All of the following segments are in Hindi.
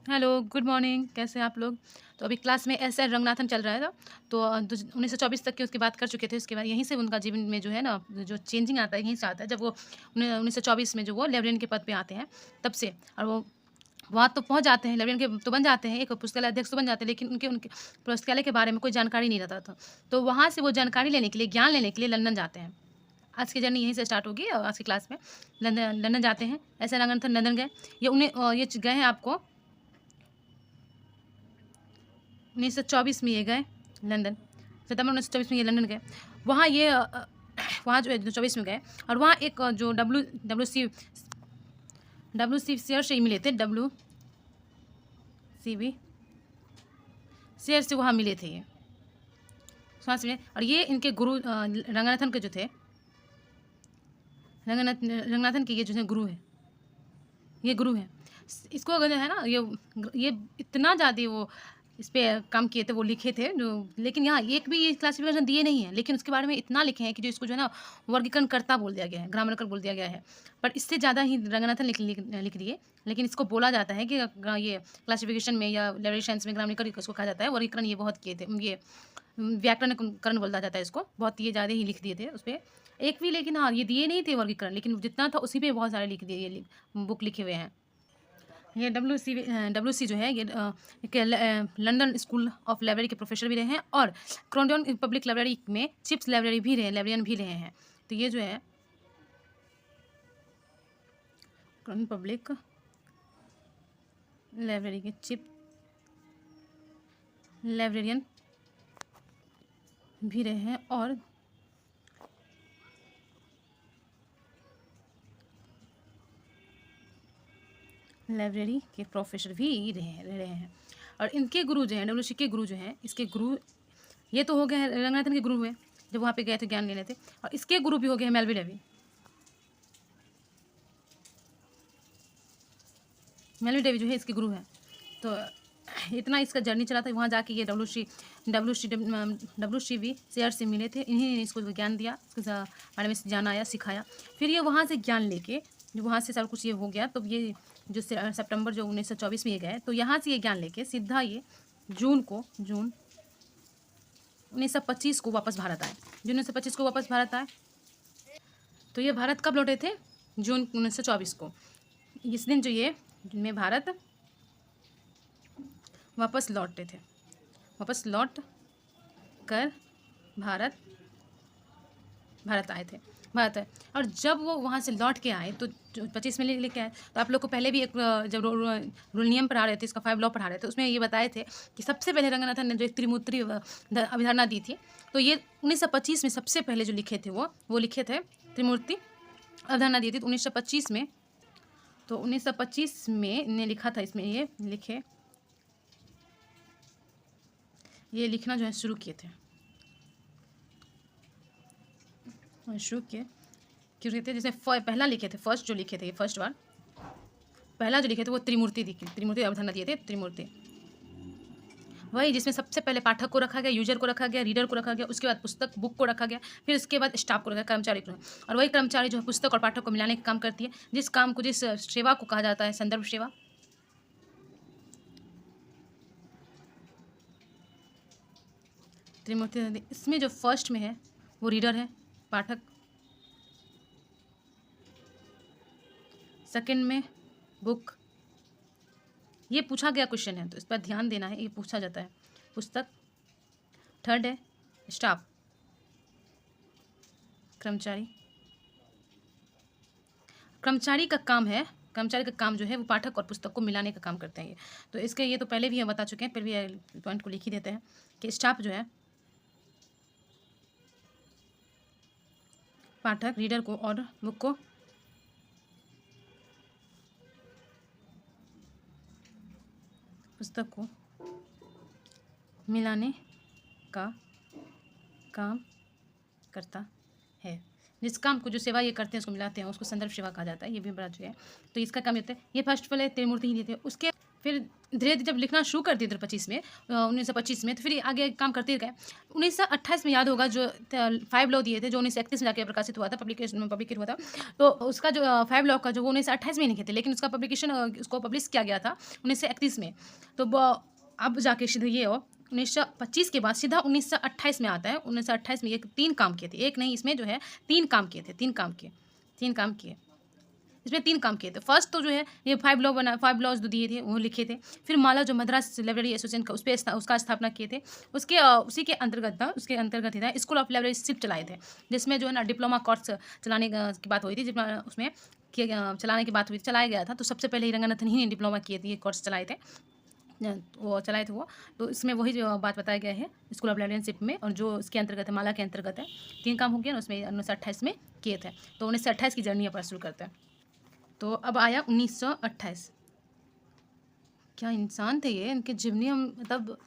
Hello, good morning. कैसे हैं आप लोग? तो अभी क्लास में एस एन रंगनाथन चल रहा है ना, तो 1924 तक की उसकी बात कर चुके थे। उसके बाद यहीं से उनका जीवन में जो है ना, जो चेंजिंग आता है यहीं से आता है, जब वो 1924 में जो वो लाइब्रेरियन के पद पे आते हैं, तब से। और वो वहाँ तो पहुँच जाते हैं, लाइब्रेरियन के तो बन जाते हैं, एक पुस्तकालय अध्यक्ष तो बन जाते हैं, लेकिन उनके उनके पुस्तकालय के बारे में कोई जानकारी नहीं रहता था। तो वहाँ से वो जानकारी लेने के लिए, ज्ञान लेने के लिए लंदन जाते हैं। आज की जर्नी यहीं से स्टार्ट होगी और आज की क्लास में लंदन लंदन जाते हैं। एस एन रंगनाथन लंदन गए। ये गए हैं आपको 1924 में ये गए लंदन। सितंबर 1924 में ये लंदन गए। वहाँ वहाँ जो है 24 में गए, और वहाँ एक जो डब्ल्यू सी शेयर से ही मिले थे। डब्ल्यू सी बी शेयर से वहाँ मिले थे ये, वहाँ से मिले। और ये इनके गुरु रंगनाथन के जो थे, रंगनाथन के ये जो है गुरु है, ये गुरु है। इसको अगर जो है ना, ये इतना ज़्यादा वो इस पे काम किए थे, वो लिखे थे जो। लेकिन यहाँ एक भी ये क्लासिफिकेशन दिए नहीं है, लेकिन उसके बारे में इतना लिखे हैं कि जो इसको जो है ना वर्गीकरणकर्ता बोल दिया गया है, ग्रामरकर बोल दिया गया है। पर इससे ज़्यादा ही रंगनाथन लिख दिए। लेकिन इसको बोला जाता है कि ये क्लासिफिकेशन में या लिटरेरी साइंस में ग्रामरकर इसको कहा जाता है। वर्गीकरण ये बहुत किए थे, ये व्याकरणकरण बोला जाता है इसको। बहुत ये ज़्यादा ही लिख दिए थे उस पर एक भी। लेकिन हाँ, ये दिए नहीं थे वर्गीकरण, लेकिन जितना था उसी पे बहुत सारे लिख दिए, ये बुक लिखे हुए हैं। ये डब्ल्यू सी जो है, ये लंदन स्कूल ऑफ लाइब्रेरी के प्रोफेसर भी रहे हैं, और क्रॉन्डन पब्लिक लाइब्रेरी में चिप्स लाइब्रेरियन भी रहे हैं। तो ये जो है क्रॉन्डन पब्लिक लाइब्रेरी के चिप लाइब्रेरियन भी रहे हैं, और लाइब्रेरी के प्रोफेसर भी रहे हैं। और इनके गुरु जो हैं, डब्ल्यू सी के गुरु जो हैं, इसके गुरु ये तो हो गए हैं, रंगनाथन के गुरु हुए जब वहाँ पे गए थे ज्ञान लेने थे। और इसके गुरु भी हो गए हैं मेलविल डेवी। मेलविल डेवी जो है इसके गुरु है। तो इतना इसका जर्नी चला था। वहाँ जाके ये डब्ल्यू सी भी शेयर से मिले थे। इन्हीं ने इसको ज्ञान दिया, इसके बारे में जाना सिखाया। फिर ये वहाँ से ज्ञान लेके, जो वहाँ से सब कुछ ये हो गया, तो ये जो सितंबर जो 1924 में ये गए, तो यहाँ से ये ज्ञान लेके सीधा ये जून 1925 को वापस भारत आए। जून 1925 को वापस भारत आए। तो ये भारत कब लौटे थे? जून 1924 को। इस दिन जो ये में भारत वापस लौटे थे, वापस लौट कर भारत आए थे, भारत आए। और जब वो वहाँ से लौट के आए तो 25 में लेके आए। तो आप लोग को पहले भी एक जब रूल नियम पढ़ा रहे थे, इसका 5 लॉ पढ़ा रहे थे, उसमें ये बताए थे कि सबसे पहले रंगनाथन ने जो एक त्रिमूर्ति अवधारणा दी थी, तो ये 1925 में सबसे पहले जो लिखे थे वो लिखे थे, त्रिमूर्ति अवधारणा दी थी 1925 में। तो 1925 में ने लिखा था, इसमें ये लिखना जो है शुरू किए थे, क्यों थे। जैसे पहला लिखे थे, फर्स्ट जो लिखे थे, ये फर्स्ट बार पहला जो लिखे थे वो त्रिमूर्ति अवधारणा दिए थे। त्रिमूर्ति वही जिसमें सबसे पहले पाठक को रखा गया, यूजर को रखा गया, रीडर को रखा गया, उसके बाद पुस्तक बुक को रखा गया, फिर उसके बाद स्टाफ को रखा गया, कर्मचारी को। और वही कर्मचारी जो है पुस्तक और पाठक को मिलाने का काम करती है, जिस काम को, जिस सेवा को कहा जाता है संदर्भ सेवा। त्रिमूर्ति इसमें जो फर्स्ट में है वो रीडर है, पाठक। सेकंड में बुक। ये पूछा गया क्वेश्चन है, तो इस पर ध्यान देना है, ये पूछा जाता है, पुस्तक। थर्ड है स्टाफ, कर्मचारी। कर्मचारी का काम जो है वो पाठक और पुस्तक को मिलाने का काम करते हैं ये। तो इसके ये तो पहले भी हम बता चुके हैं, फिर भी पॉइंट को लिख ही देते हैं कि स्टाफ जो है पाठक, रीडर को और बुक को पुस्तक को मिलाने का काम करता है। जिस काम को, जो सेवा ये करते हैं, उसको मिलाते हैं, उसको संदर्भ सेवा कहा जाता है। ये भी बड़ा जो है, तो इसका काम होता है। ये फर्स्ट वाले त्रिमूर्ति ही थे। उसके फिर धीरे धीरे जब लिखना शुरू कर दिए 25 में 1925 में, तो फिर आगे काम करते गए। 1928 में याद होगा जो 5 लॉ दिए थे, जो 1931 में जाके प्रकाशित हुआ था, पब्लिकेट हुआ था। तो उसका जो 5 लॉ का जो वो 1928 में ही लिखे थे, लेकिन उसका पब्लिकेशन उसको पब्लिश किया गया था 1931 में। तो अब जाके सीधे ये हो 1925 के बाद सीधा 1928 में आता है। 1928 में ये 3 काम किए थे, एक नहीं, इसमें जो है 3 काम किए थे, 3 काम किए। इसमें 3 काम किए थे। फर्स्ट तो जो है ये 5 लॉज जो दिए थे वो लिखे थे। फिर माला जो मद्रास लाइब्रेरी एसोसिएशन का उस पे उसका स्थापना किए थे। उसी के अंतर्गत ही था स्कूल ऑफ लाइब्रेरीशिप चलाए थे, जिसमें जो है ना डिप्लोमा कोर्स चलाने की बात हुई थी, जिसमें उसमें चलाने की बात हुई, चलाया गया था। तो सबसे पहले ही रंगनाथन ही ने डिप्लोमा किए थे, ये कोर्स चलाए थे वो। तो इसमें वही जो बात बताया गया है स्कूल ऑफ लाइब्रेरीशिप में, और जो इसके अंतर्गत है, माला के अंतर्गत है। 3 काम हो गया ना, उसमें 1928 में किए थे। तो 1928 की जर्नी अपन शुरू करते हैं। तो अब आया 1928। क्या इंसान थे ये, इनके जीवनी हम मतलब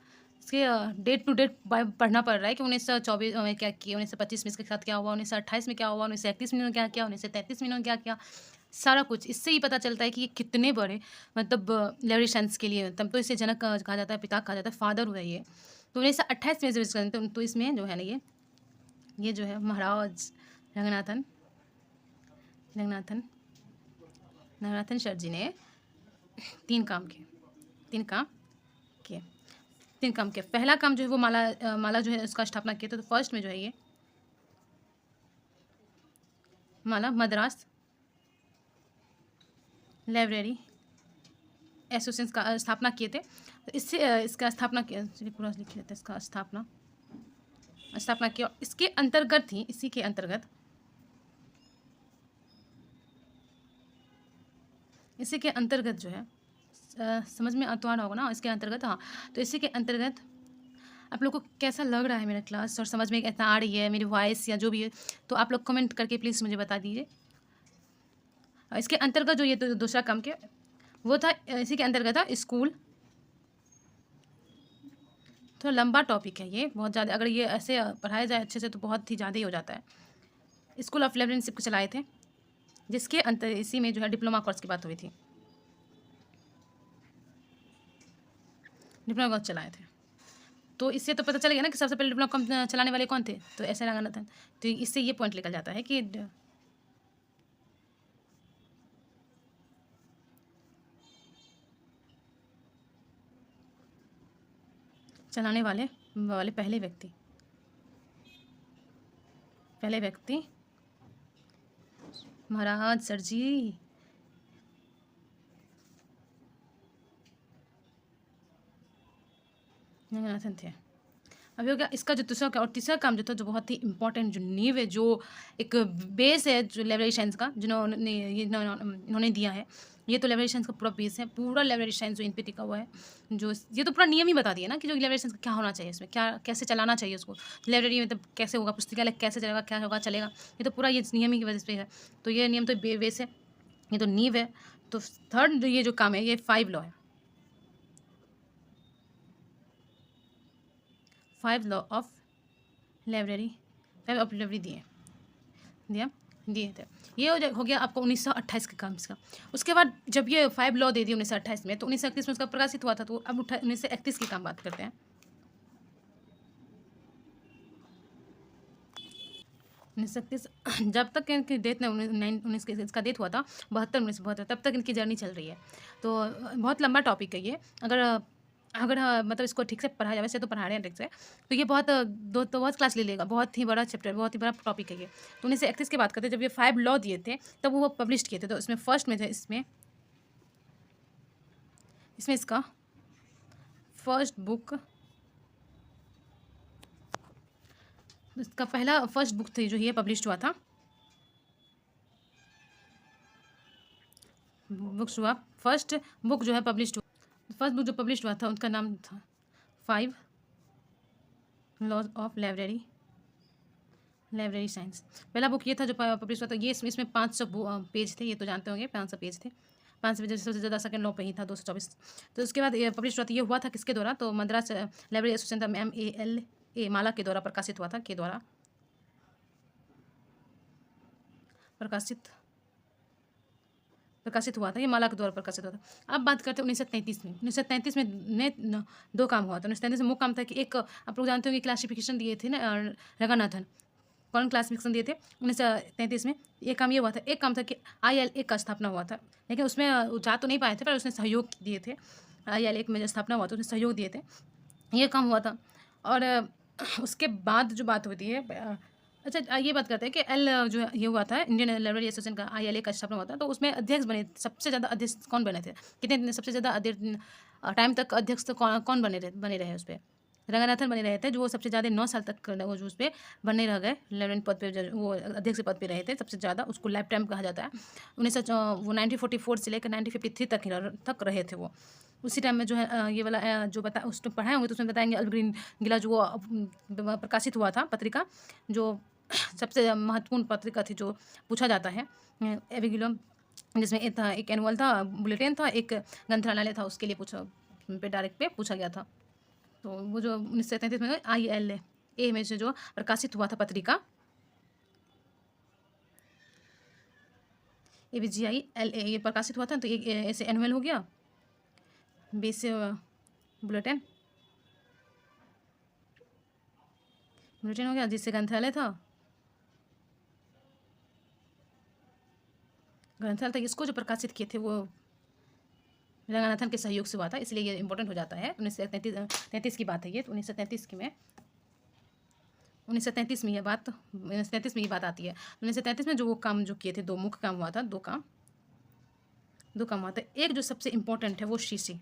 इसके डेट टू डेट पढ़ना पड़ रहा है कि 1924 में क्या किया, 1925 में इसके साथ क्या हुआ, 1928 में क्या हुआ, 1931 में इन्होंने क्या किया, 1933 में इन्होंने क्या किया। सारा कुछ इससे ही पता चलता है कि ये कितने बड़े मतलब लाइब्रेरी साइंस के लिए, तब तो इसे जनक कहा जाता है, पिता कहा जाता है, फादर हुआ ये। तो 1928 में जब तो इसमें जो है ना ये जो है महाराज रंगनाथन सर जी ने 3 काम किए। पहला काम जो है वो माला जो है उसका स्थापना किया था। तो फर्स्ट में जो है ये माला मद्रास लाइब्रेरी एसोसिएशन का स्थापना किए थे। तो इससे इसका स्थापना किया, चलिए पूरा लिख लेते हैं, इसका स्थापना किया। इसके अंतर्गत थी, इसी के अंतर्गत जो है समझ में तो आ रहा होगा ना, इसके अंतर्गत। हाँ, तो इसी के अंतर्गत आप लोग को कैसा लग रहा है मेरा क्लास, और समझ में कैसा आ रही है मेरी वॉइस या जो भी है, तो आप लोग कमेंट करके प्लीज़ मुझे बता दीजिए। इसके अंतर्गत जो ये तो दूसरा काम किया वो था, इसी के अंतर्गत था स्कूल। थोड़ा लंबा टॉपिक है ये, बहुत ज़्यादा, अगर ये ऐसे पढ़ाया जाए अच्छे से तो बहुत ही ज़्यादा ही हो जाता है। स्कूल ऑफ लाइब्रेरीशिप को चलाए थे, जिसके इसी में जो है डिप्लोमा कोर्स की बात हुई थी, डिप्लोमा कोर्स चलाए थे। तो इससे तो पता चलेगा ना कि सबसे पहले डिप्लोमा कोर्स चलाने वाले कौन थे, तो ऐसे रंगनाथन। तो इससे ये पॉइंट निकल जाता है कि चलाने वाले पहले व्यक्ति महाराज सर जी। रंगनाथन थे। अभी हो गया इसका जो दूसरा और तीसरा काम जो था, जो बहुत ही इंपॉर्टेंट, जो नींव है, जो एक बेस है, जो लाइब्रेरी साइंस का इन्होंने दिया है। ये तो लाइब्रेरी साइंस का पूरा बेस है, पूरा लाइब्रेरी साइंस जो इन पे टिका हुआ है, जो ये तो पूरा नियम ही बता दिया ना कि जो लाइब्रेरी साइंस का क्या होना चाहिए, इसमें क्या कैसे चलाना चाहिए उसको, लाइब्रेरी मतलब कैसे होगा, पुस्तकालय कैसे चलेगा, क्या होगा चलेगा, ये तो पूरा ये नियम ही की वजह से है। तो ये नियम तो बेस है, ये तो नींव है। तो थर्ड ये जो काम है, ये 5 लॉ है, 5 लॉ ऑफ लाइब्रेरी दिए थे। ये हो गया आपको 1928 के काम इसका। उसके बाद जब ये 5 लॉ दे दिए 1928 में, तो 1931 में उसका प्रकाशित हुआ था। तो अब 1931 की काम बात करते हैं। 1931 जब तक इनकी डेथ इसका डेथ हुआ था 1972, तब तक इनकी जर्नी चल रही है। तो बहुत लंबा टॉपिक है ये। अगर मतलब इसको ठीक से पढ़ा जाए, वैसे तो पढ़ा रहे हैं ठीक से, तो ये बहुत क्लास ले लेगा, बहुत ही बड़ा चैप्टर, बहुत ही बड़ा टॉपिक है ये। तो 1931 की बात करते हैं, जब ये 5 लॉ दिए थे तब वो पब्लिश किए थे। तो इसमें फर्स्ट में थे, इसमें इसका फर्स्ट बुक, इसका पहला फर्स्ट बुक थी जो ये पब्लिश हुआ था, फर्स्ट बुक जो है पब्लिश हुआ, फर्स्ट बुक जो पब्लिश हुआ था उनका नाम था 5 लॉज ऑफ लाइब्रेरी साइंस। पहला बुक ये था जो पब्लिश हुआ था। ये इसमें 500 पेज थे, ये तो जानते होंगे 500 पेज थे। 500 पेज सबसे ज़्यादा सेकंड लॉ पे ही था 224। तो उसके बाद ये पब्लिश हुआ था। ये हुआ था किसके द्वारा, तो मद्रास लाइब्रेरी एसोसिएशन MALA माला के द्वारा प्रकाशित हुआ था, के द्वारा प्रकाशित प्रकाशित हुआ था, ये माला के द्वारा प्रकाशित हुआ था। अब बात करते हैं 1933 में। 1933 में दो काम हुआ था। 1933 में मुख्य काम था कि एक, आप लोग जानते हो कि क्लासिफिकेशन दिए थे ना रंगनाथन, कौन क्लासिफिकेशन दिए थे 1933 में। एक काम ये हुआ था, एक काम था कि IL1 का स्थापना हुआ था, लेकिन उसमें जा तो नहीं पाए थे, पर उसने सहयोग दिए थे। IL1 में जो स्थापना हुआ था उसने सहयोग दिए थे, ये काम हुआ था। और उसके बाद जो बात होती है, अच्छा ये बात करते हैं कि जो ये हुआ था इंडियन लाइब्रेरी एसोसिएशन का, ILA का स्थापना हुआ था, तो उसमें अध्यक्ष बने, सबसे ज़्यादा अध्यक्ष कौन बने थे, कितने सबसे ज़्यादा टाइम तक अध्यक्ष तो कौन बने रहे उस पर? रंगनाथन बने रहे थे, जो सबसे ज़्यादा 9 साल तक वो जो उस पर बने रह गए, लेफ्टिनेंट पद पे, वो अध्यक्ष पद पे रहे थे सबसे ज़्यादा, उसको लाइफ टाइम कहा जाता है। 1944 से लेकर 1953 तक रहे थे वो। उसी टाइम में जो है ये वाला जो उसमें पढ़ाए होंगे तो उसमें बताएंगे एल्ग्रीन गिला जो प्रकाशित हुआ था पत्रिका, जो सबसे महत्वपूर्ण पत्रिका थी, जो पूछा जाता है एविगिलो, जिसमें एक एनुअल था, बुलेटिन था, एक ग्रंथालय था, उसके लिए डायरेक्ट पे पूछा गया था। तो वो जो 1933 में ILA में से जो प्रकाशित हुआ था पत्रिका, AVGILA ये प्रकाशित हुआ था, तो एक ऐसे एनुअल हो गया, बेस बुलेटिन हो गया, जिससे ग्रंथालय था, इसको जो प्रकाशित किए थे वो रंगनाथन के सहयोग से हुआ था, इसलिए ये इंपॉर्टेंट हो जाता है। 1933 की बात है ये, तो 1933 में ये बात 1933 में ये बात आती है। 1933 में जो वो काम जो किए थे, दो मुख्य काम हुआ था, दो काम हुआ था। एक जो सबसे इम्पोर्टेंट है वो CC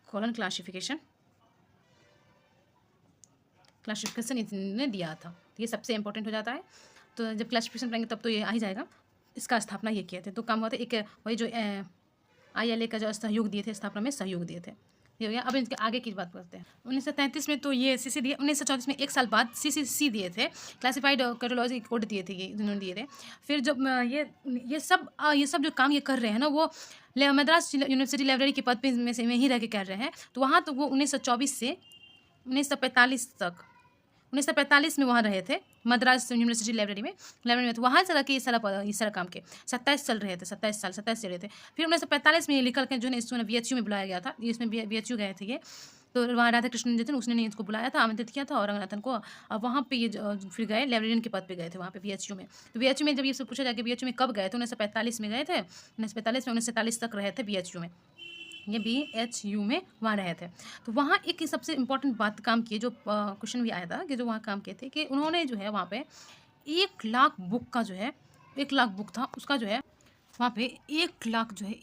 कॉलन क्लासिफिकेशन इसने दिया था, ये सबसे इम्पोर्टेंट हो जाता है। तो जब क्लासिफिकेशन पढ़ेंगे तब तो ये आ ही जाएगा। इसका स्थापना ये किए थे, तो काम हुआ था एक, वही जो ILA का जो सहयोग दिए थे, स्थापना में सहयोग दिए थे, ये हो गया। अब इनके आगे की बात करते हैं। 1933 में तो ये CC दिए, 1934 में एक साल बाद CCC दिए थे, क्लासिफाइड कैटोलॉजी कोड दिए थे, ये इन्होंने दिए थे। फिर जब ये सब जो काम ये कर रहे हैं ना, वो मद्रास यूनिवर्सिटी लाइब्रेरी के पद पे में ही रह के कर रहे हैं। तो वहाँ तो वो 1924 से 1945 तक, 1945 में वहाँ रहे थे मद्रास यूनिवर्सिटी लाइब्रेरी में, तो वहाँ से रह के ये सारा काम के 27 चल रहे थे, 27 चल रहे थे। फिर 1945 में ये निकल के जो है इसमें VHU में बुलाया गया था, इसमें VHU गए थे ये, तो वहाँ राधा कृष्णन जो थे उसने इसको बुलाया था, आमंत्रित किया था और रंगनाथन को, और वहाँ पे ये फिर गए लाइब्रेरियन के पद पे गए थे वहाँ पे VHU में। तो VHU में जब ये सब पूछा जाए कि VHU में कब गए थे, 1945 में गए थे, 1945 में 1947 तक रहे थे VHU में, ये VHU में वहाँ रहे थे। तो वहाँ एक सबसे इम्पोर्टेंट बात काम की, जो क्वेश्चन भी आया था कि जो वहाँ काम किए थे कि उन्होंने जो है वहाँ पे 1 लाख बुक का जो है, 1 लाख बुक था उसका जो है, वहाँ पे 1 लाख जो है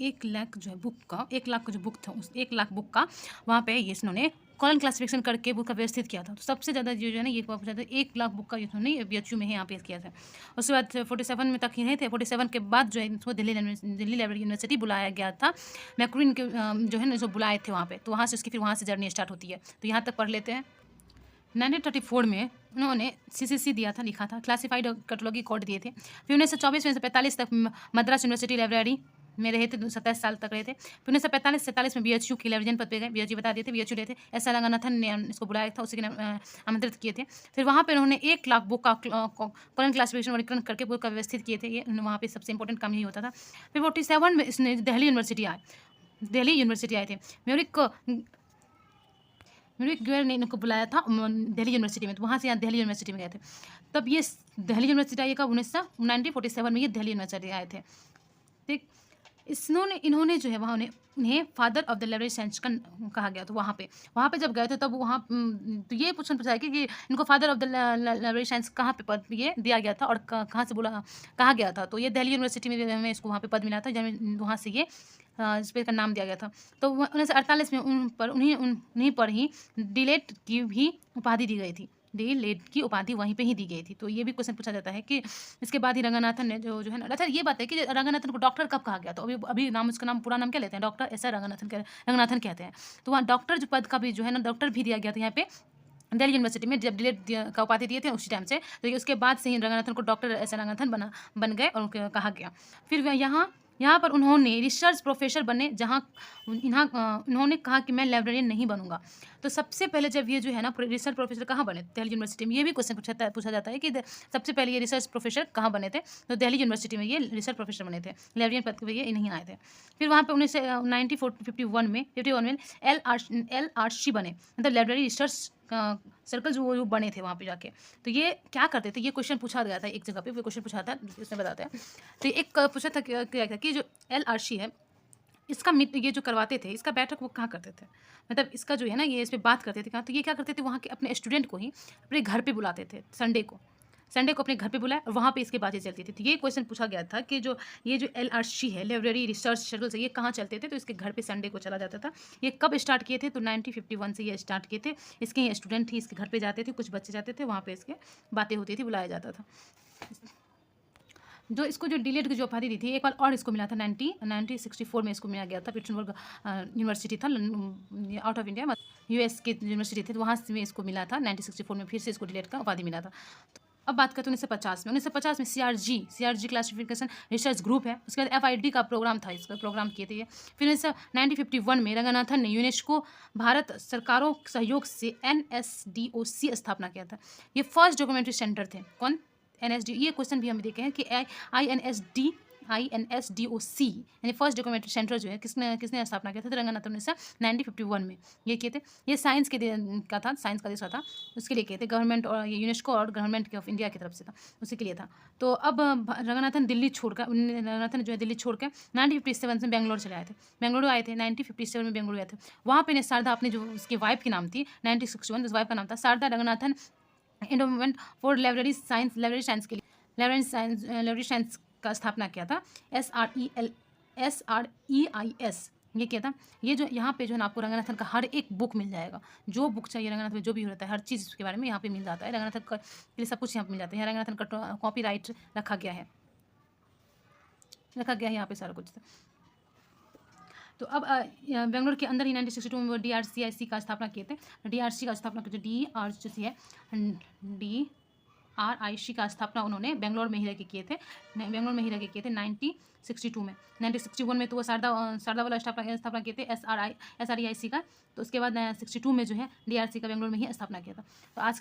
बुक का, 1 लाख का जो बुक था, उस 1 लाख बुक का वहाँ पे ये इन्होंने कॉलन क्लासिफिकेशन करके बुक का व्यवस्थित किया था। तो सबसे ज़्यादा जो है ना ये 1 लाख बुक का इन्होंने VHU में ही यहाँ पे किया था। उसके बाद 47 में तक ही नहीं थे, 47 के बाद जो है इसको दिल्ली लाइब्रेरी यूनिवर्सिटी बुलाया गया था, मैक्रीन के जो है ना इसको बुलाए थे वहाँ पे, तो वहाँ से उसकी फिर वहाँ से जर्नी स्टार्ट होती है। तो यहाँ तक पढ़ लेते हैं। 1934 में उन्होंने CCC दिया था, लिखा था, क्लासिफाइड कैटलॉगी कोड दिए थे। फिर 1924 में से 45 तक मद्रास यूनिवर्सिटी लाइब्रेरी में रहे थे, 27 साल तक रहे थे। फिर 1945 से 47 में VHU की लाइब्रेरियन पद पे गए, VHU बता दिए थे, VHU रहे थे, ऐसा रंगनाथन ने इसको बुलाया था, उसी के आमंत्रित किए थे। फिर वहाँ पे उन्होंने 1 लाख बुक का कॉलन क्लासिफिकेशन वर्गीकरण करके बुक का व्यवस्थित किए थे, ये वहाँ पे सबसे इंपॉर्टेंट काम यही होता था। फिर 47 में इसने दिल्ली यूनिवर्सिटी आए थे, म्यूरिक ग्वेर ने इनको बुलाया था दिल्ली यूनिवर्सिटी में, तो वहाँ से यहाँ दिल्ली यूनिवर्सिटी में गए थे। तब ये दिल्ली यूनिवर्सिटी आई कब, 1947 में ये दिल्ली यूनिवर्सिटी आए थे। ठीक, इन्होंने जो है वहाँ उन्हें father of the library science कहा गया। तो वहाँ पे जब गए थे तब वहाँ तो ये पूछना पूछा है कि इनको father of the library science कहाँ पे पद ये दिया गया था और कहाँ से कहा गया था। तो ये दिल्ली यूनिवर्सिटी में इसको वहाँ पे पद मिला था, जब वहाँ से ये इस पे का नाम दिया गया था। तो 1948 में उन्हीं पर ही डीलेट की भी उपाधि दी गई थी, डीलेट की उपाधि वहीं पे ही दी गई थी। तो ये भी क्वेश्चन पूछा जाता है कि इसके बाद ही रंगनाथन ने जो है ना, अच्छा ये बात है कि रंगनाथन को डॉक्टर कब कहा गया। तो अभी नाम उसका नाम पूरा नाम क्या लेते हैं, डॉक्टर ऐसा रंगनाथन कहते हैं। तो वहाँ डॉक्टर जो पद का भी जो है ना, डॉक्टर भी दिया गया था यहाँ पे दिल्ली यूनिवर्सिटी में, जब डिलेट का उपाधि दिए थे उसी टाइम से। तो उसके बाद से ही रंगनाथन को डॉक्टर ऐसा रंगनाथन बन गए और कहा गया। फिर यहाँ यहाँ पर उन्होंने रिसर्च प्रोफेसर बने, जहाँ उन्होंने कहा कि मैं लाइब्रेरियन नहीं बनूंगा। तो सबसे पहले जब ये जो है ना रिसर्च प्रोफेसर कहाँ बने? दिल्ली यूनिवर्सिटी में। ये भी क्वेश्चन पूछा जाता है कि सबसे पहले ये रिसर्च प्रोफेसर कहाँ बने थे? तो दिल्ली यूनिवर्सिटी में ये रिसर्च प्रोफेसर बने थे। लाइब्रेरियन पद पे ये नहीं आए थे। फिर वहाँ पे 1951 में एल आर सी बने, मतलब लाइब्रेरी रिसर्च सर्कल जो बने थे वहाँ पे जाके। तो ये क्या करते थे? ये क्वेश्चन पूछा गया था एक जगह पे, वो क्वेश्चन पूछा था, इसमें बताते हैं। तो एक पूछा था क्या कि जो LRC है, इसका ये जो करवाते थे, इसका बैठक वो कहाँ करते थे? मतलब इसका जो है ना, ये इस पे बात करते थे कहाँ? तो ये क्या करते थे, वहाँ के अपने स्टूडेंट को ही अपने घर पे बुलाते थे। संडे को अपने घर पे बुलाया और वहाँ पे इसकी बातें चलती थी। तो ये क्वेश्चन पूछा गया था कि जो ये जो LRC है, लाइब्रेरी रिसर्च शेड्यूल्स है, ये कहाँ चलते थे? तो इसके घर पे संडे को चला जाता था। ये कब स्टार्ट किए थे? तो 1951 से ये स्टार्ट किए थे। इसके स्टूडेंट ही इसके घर पे जाते थे, कुछ बच्चे जाते थे, वहाँ पे इसके बातें होती थी, बुलाया जाता था। जो इसको जो डिलेट की जो उपाधि दी थी, एक बार और इसको मिला था 1964 में इसको मिला गया था। पिटसबर्ग यूनिवर्सिटी था आउट ऑफ इंडिया, US की यूनिवर्सिटी थी, तो वहाँ से इसको मिला था 1964 में, फिर से इसको डिलेट का उपाधि मिला था। तो अब बात करते हैं 1950 में। 1950 में CRG क्लासिफिकेशन रिसर्च ग्रुप है। उसके बाद FID का प्रोग्राम था, इसका प्रोग्राम किए थे ये। फिर 1951 में रंगनाथन ने यूनेस्को भारत सरकारों के सहयोग से NSDOC स्थापना किया था। ये फर्स्ट डॉक्यूमेंट्री सेंटर थे। कौन? NSD। ये क्वेश्चन भी हम देखे हैं कि INSDOC यानी फर्स्ट डॉक्यूमेंट्री सेंटर जो है किसने स्थापना किया था? तो रंगनाथन ने 1951 में ये किए थे। ये साइंस का था, साइंस का देश था, उसके लिए किए थे। गवर्नमेंट और ये यूनेस्को और गवर्नमेंट ऑफ इंडिया की तरफ से था, उसी के लिए था। तो अब रंगनाथन जो है दिल्ली छोड़कर 1957 में बेंगलोर चले आए थे। बेंगलुरु आए थे 1957 में, बेंगलुरु आए थे। वहाँ पे ने शारदा अपने जो उसकी वाइफ की नाम थी 1961, उस वाइफ का नाम था Sharada Ranganathan endowment for library science के लिए लाइब्रेरी साइंस का स्थापना किया था। SREIS ये क्या था? ये जो यहाँ पे जो है ना, आपको रंगनाथन का हर एक बुक मिल जाएगा। जो बुक चाहिए रंगनाथन में, जो भी होता है, हर चीज़ के बारे में यहाँ पे मिल जाता है। रंगनाथन के लिए सब कुछ यहाँ पे मिल जाता है। यहाँ रंगनाथन का कॉपीराइट रखा गया है यहाँ पे सारा कुछ। तो अब बेंगलोर के अंदर ही 1962 में वो DRCIC का स्थापना किए थे। DRC का स्थापना जो DRCIC है, DRIC का स्थापना उन्होंने बेंगलोर में ही रह के किए थे। 1962 में। 1961 में तो वो शारदा वाला स्थापना किए थे SREIC का। तो उसके बाद 62 में जो है DRC का बेंगलोर में ही स्थापना किया था। तो आज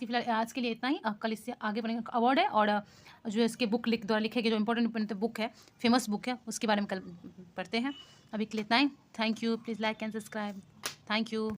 के लिए इतना ही। कल इससे आगे बढ़ेंगे। अवार्ड है और जो इसके बुक द्वारा लिखे गए जो इंपॉर्टेंट बुक है, फेमस बुक है, उसके बारे में कल पढ़ते हैं। अभी के लिए इतना ही। Thank you. Please like and subscribe. Thank you.